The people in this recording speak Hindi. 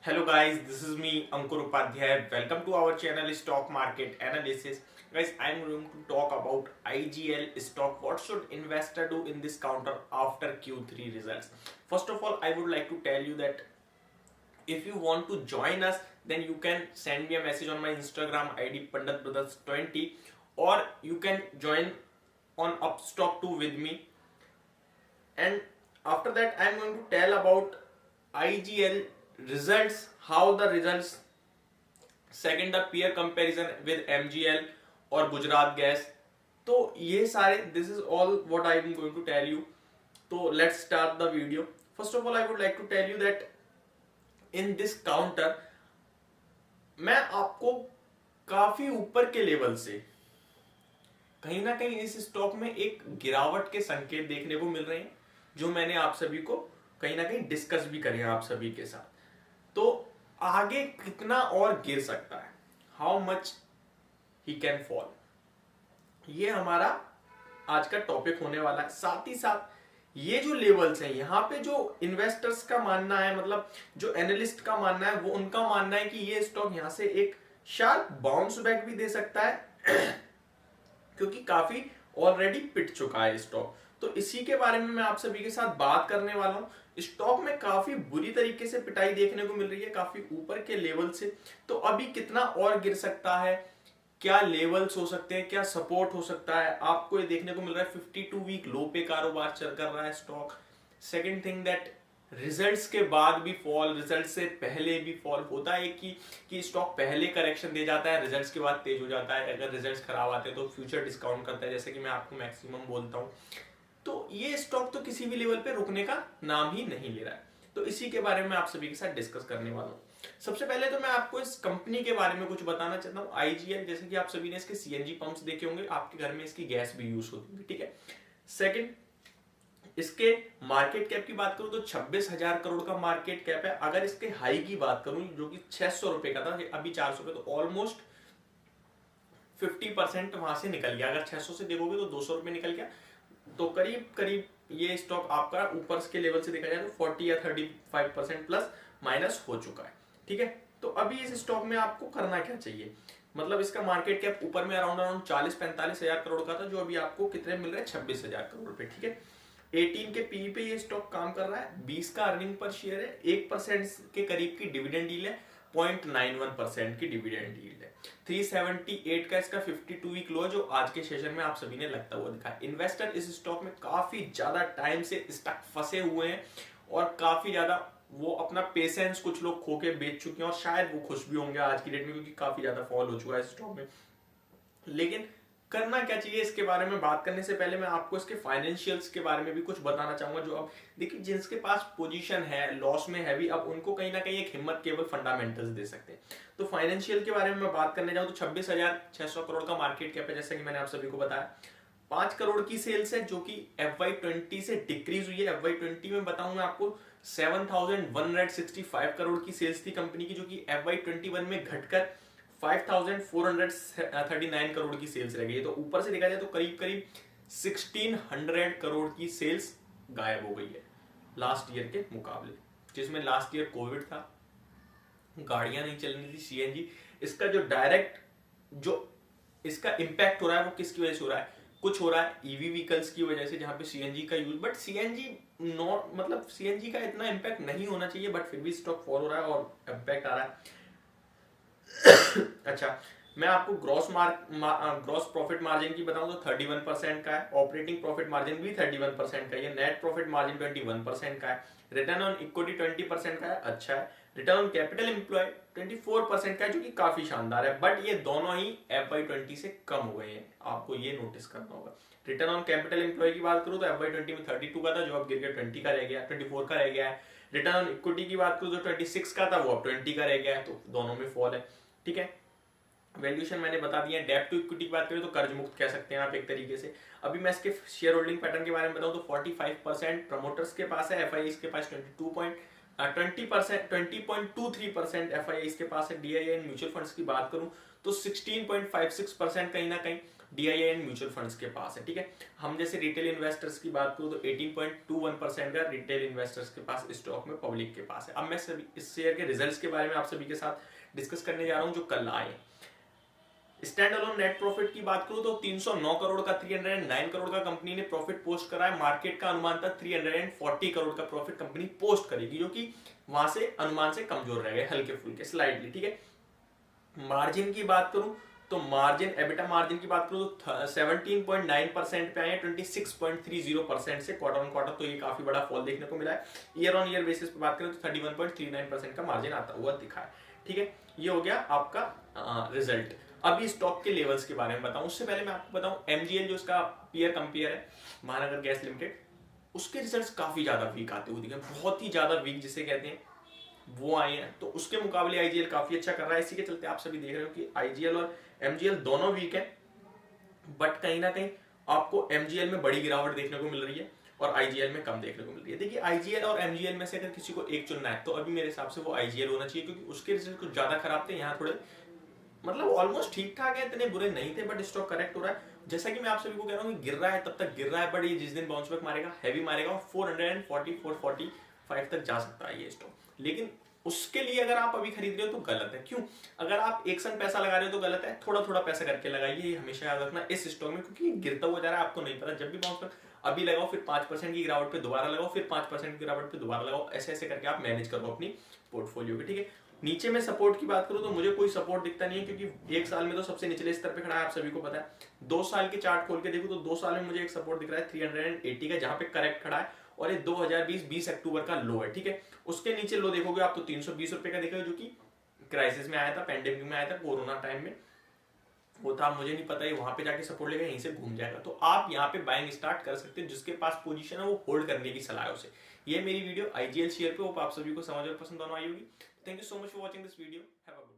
Hello guys, this is me Ankur Upadhyay. Welcome to our channel Stock Market Analysis. Guys, I am going to talk about IGL stock. What should investor do in this counter after Q3 results? First of all, I would like to tell you that if you want to join us, then you can send me a message on my Instagram ID panditbrothers20, or you can join on Upstock 2 with me. And after that, I am going to tell about IGL results, how the results, second the peer comparison with MGL और गुजरात गैस. तो ये सारे, this is all what I am going to tell you. तो let's start the video. First of all I would like to tell you that in this counter मैं आपको काफी ऊपर के लेवल से कहीं ना कहीं इस स्टॉक में एक गिरावट के संकेत देखने को मिल रहे हैं, जो मैंने आप सभी को कहीं ना कहीं डिस्कस भी करे आप सभी के साथ. तो आगे कितना और गिर सकता है, how much he can fall, ये हमारा आज का टॉपिक होने वाला है. साथ ही साथ ये जो लेवल्स हैं, यहाँ पे जो इन्वेस्टर्स का मानना है, मतलब जो एनालिस्ट का मानना है, वो उनका मानना है कि ये स्टॉक यहाँ से एक शार्प बाउंस बैक भी दे सकता है क्योंकि काफी ऑलरेडी पिट चुका है स्टॉक. तो इसी के बारे में मैं आप सभी के साथ बात करने वाला हूं. स्टॉक में काफी बुरी तरीके से पिटाई देखने को मिल रही है, काफी ऊपर के लेवल से. तो अभी कितना और गिर सकता है, क्या लेवल्स हो सकते हैं, क्या सपोर्ट हो सकता है, आपको ये देखने को मिल रहा है 52 वीक लो पे कारोबार चल कर रहा है stock. Second thing that results के बाद भी फॉल, रिजल्ट से पहले भी फॉल होता है कि स्टॉक पहले करेक्शन दे जाता है, रिजल्ट्स के बाद तेज हो जाता है. अगर रिजल्ट्स खराब आते हैं तो फ्यूचर डिस्काउंट करता है, जैसे कि मैं आपको मैक्सिमम बोलता हूं. तो ये स्टॉक तो किसी भी लेवल पे रुकने का नाम ही नहीं ले रहा है. तो इसी के बारे में आप सभी के साथ डिस्कस करने वाला हूं. सबसे पहले तो मैं आपको इस कंपनी के बारे में कुछ बताना चाहता हूं. आईजीएल, जैसे कि आप सभी ने इसके सीएनजी पंप्स देखे होंगे, आपके घर में इसकी गैस भी यूज होती है, ठीक है. सेकंड, इसके मार्केट कैप की बात करूं तो 26,000 करोड़ का मार्केट कैप है. अगर इसके हाई की बात करूं जो कि 600 रुपए का था, अभी 400 रुपए, तो ऑलमोस्ट 50% वहां से निकल गया. अगर 600 से देखोगे तो 200 रुपए निकल गया. तो करीब करीब ये स्टॉक आपका ऊपर के लेवल से देखा जाए तो 40 या 35% प्लस माइनस हो चुका है, ठीक है. तो अभी इस स्टॉक में आपको करना क्या चाहिए, मतलब इसका मार्केट कैप ऊपर में अराउंड 40-45 हजार करोड़ का था, जो अभी आपको कितने मिल रहे हैं, 26,000 करोड़ रुपए, ठीक है. 18 के पी पे ये स्टॉक काम कर रहा है, 20 का अर्निंग पर शेयर है, 1% के करीब की डिविडेंड यील्ड है, 0.91% की डिविडेंड यील्ड है. 378 का इसका 52 वीक लो है, जो आज के सेशन में आप सभी ने लगता हुआ दिखा. इन्वेस्टर इस स्टॉक में काफी ज्यादा टाइम से स्टक फंसे हुए हैं और काफी ज्यादा वो अपना पेशेंस कुछ लोग खो के बेच चुके हैं, और शायद वो खुश भी होंगे आज की डेट में क्योंकि काफी ज्यादा फॉल हो चुका है स्टॉक में. लेकिन करना क्या चाहिए, इसके बारे में बात करने से पहले मैं आपको इसके फाइनेंशियल्स के बारे में भी कुछ बताना चाहूंगा. जो अब देखिए, जिनके पास पोजीशन है लॉस में है भी, अब उनको कहीं ना कहीं एक हिम्मत केवल फंडामेंटल्स दे सकते हैं. तो फाइनेंशियल के बारे में मैं बात करने जाऊं तो 26,600 करोड़ का मार्केट कैप है, जैसा कि मैंने आप सभी को बताया. 5 करोड़ की सेल्स है, जो कि FY20 से डिक्रीज हुई है. FY20 में बताऊं मैं आपको 7,165 करोड़ की सेल्स थी कंपनी की, जो कि FY21 में घटकर 5,439 करोड़ की सेल्स रह गई है. तो ऊपर से देखा जाए तो करीब करीब 1,600 करोड़ की सेल्स गायब हो गई है लास्ट ईयर के मुकाबले, जिसमें लास्ट ईयर कोविड था, गाड़ियां नहीं चल रही थी, सीएनजी. इसका जो डायरेक्ट जो इसका इंपैक्ट हो रहा है वो किसकी वजह से हो रहा है, कुछ हो रहा है ईवी व्हीकल्स की वजह से, जहां पे सीएनजी का यूज, बट सीएनजी नॉट, मतलब सीएनजी का इतना इंपैक्ट नहीं होना चाहिए, बट फिर भी स्टॉक फॉल हो रहा है और इंपैक्ट आ रहा है. अच्छा, मैं आपको ग्रॉस प्रॉफिट मार्जिन की बताऊं तो 31% का है, ऑपरेटिंग प्रॉफिट मार्जिन भी 31% का है, नेट प्रॉफिट मार्जिन 21% का है, रिटर्न ऑन इक्विटी 20% का है, अच्छा है. रिटर्न ऑन कैपिटल एम्प्लॉय 24% का है, जो कि काफी शानदार है, बट ये दोनों ही FY20 से कम हो गए हैं, आपको ये नोटिस करना होगा. रिटर्न ऑन कैपिटल एम्प्लॉय की बात करूं तो FY20 में 32 का था, जो अब गिर के 20 का रह गया, 24 का रह गया है. रिटर्न ऑन इक्विटी की बात करूं तो 26 का था, वो अब 20 का रह गया है. तो दोनों में फॉल है, ठीक है. वैल्यूएशन मैंने बता दिया. डेब्ट टू इक्विटी की बात करें तो कर्ज मुक्त कह सकते हैं आप एक तरीके से. अभी मैं इसके शेयर होल्डिंग पैटर्न के बारे में बताऊं तो 45% प्रमोटर्स के पास है, एफआईआईज के पास 20.23% एफआईआईज के पास है. डीआईआई म्यूचुअल फंड्स की बात करूं तो 16.56% कहीं ना कहीं DII एंड म्यूचुअल फंड्स के पास है, ठीक है। हम जैसे रिटेल इन्वेस्टर्स की बात करूँ तो 18.21% का रिटेल इन्वेस्टर्स के पास स्टॉक में पब्लिक के पास है। अब मैं सभी इस शेयर के रिजल्ट्स के बारे में आप सभी के साथ डिस्कस करने जा रहा हूँ जो कल आए। स्टैंड अलोन नेट प्रॉफिट की बात करूं तो 309 करोड़ का 309 करोड़ का कंपनी ने प्रॉफिट पोस्ट करा है। मार्केट का अनुमान था 340 करोड़ का प्रॉफिट कंपनी पोस्ट करेगी, जो कि वहां से अनुमान से कमजोर रह गए हल्के फुल्के स्लाइडली, ठीक है। मार्जिन की बात करूं तो मार्जिन एबिटा मार्जिन की बात करूं तो 17.9% पे आए हैं 26.30% से क्वार्टर ऑन क्वार्टर, तो ये काफी बड़ा फॉल देखने को मिला है। ईयर ऑन ईयर बेसिस पे बात करें तो 31.39% का मार्जिन आता हुआ दिखा है, ठीक है। ये हो गया आपका रिजल्ट। अभी स्टॉक के लेवल्स के बारे में बताऊं उससे पहले मैं आपको बताऊं MGL जो इसका पीयर कंपेयर है महानगर गैस लिमिटेड, उसके रिजल्ट्स काफी ज्यादा वीक आते हुए दिखे, बहुत ही ज्यादा वीक जिसे कहते हैं वो आए हैं। तो उसके मुकाबले IGL काफी अच्छा कर रहा है। इसी के चलते आप सभी देख रहे हो कि IGL और MGL दोनों वीक है, बट कहीं ना कहीं आपको MGL में बड़ी गिरावट देखने को मिल रही है और IGL में कम देखने को मिल रही है। देखिए IGL और MGL में से अगर किसी को एक चुनना है तो अभी मेरे हिसाब से वो IGL होना चाहिए, क्योंकि उसके रिजल्ट कुछ ज्यादा खराब थे, यहाँ थोड़े मतलब ऑलमोस्ट ठीक ठाक है, इतने बुरे नहीं थे, बट स्टॉक करेक्ट हो रहा है। जैसा कि मैं आप सभी को कह रहा हूँ गिर रहा है तब तक गिर रहा है, बट ये जिस दिन बाउंस बैक मारेगा हैवी मारेगा और 440-445 तक जा सकता है ये स्टॉक। लेकिन उसके लिए अगर आप अभी खरीद रहे हो तो गलत है। क्यों? अगर आप एक संग पैसा लगा रहे हो तो गलत है, थोड़ा थोड़ा पैसा करके लगाइए, ये हमेशा याद रखना इस स्टॉक में, क्योंकि गिरता हुआ जा रहा है, आपको नहीं पता। जब भी बाउंस बैक अभी लगाओ, फिर 5% की गिरावट पे दोबारा लगाओ, फिर 5% की गिरावट पे दोबारा लगाओ, ऐसे ऐसे करके आप मैनेज करो अपनी पोर्टफोलियो की, ठीक है। नीचे में सपोर्ट की बात करूं तो मुझे कोई सपोर्ट दिखता नहीं है, क्योंकि एक साल में तो सबसे निचले स्तर पे खड़ा है, आप सभी को पता है। 2 साल के चार्ट खोल के देखो तो 2 साल में मुझे एक सपोर्ट दिख रहा है 380 का, जहां पे करेक्ट खड़ा है, और ये 2020 अक्टूबर का लो है, ठीक है। उसके नीचे लो देखोगे आप तो 320 रुपए का दिखेगा, जो कि क्राइसिस में आया था, पेंडेमिक में आया था, कोरोना टाइम में वो था, मुझे नहीं पता है वहां पे जाके सपोर्ट लेगा, यहीं से घूम जाएगा। तो आप यहाँ पे बाइंग स्टार्ट कर सकते हैं, जिसके पास पोजीशन है वो होल्ड करने की सलाह है उसे। ये मेरी वीडियो IGL शेयर पे, आप सभी को समझ और पसंद दोनों आई होगी। Thank you so much for watching this video, have a good day.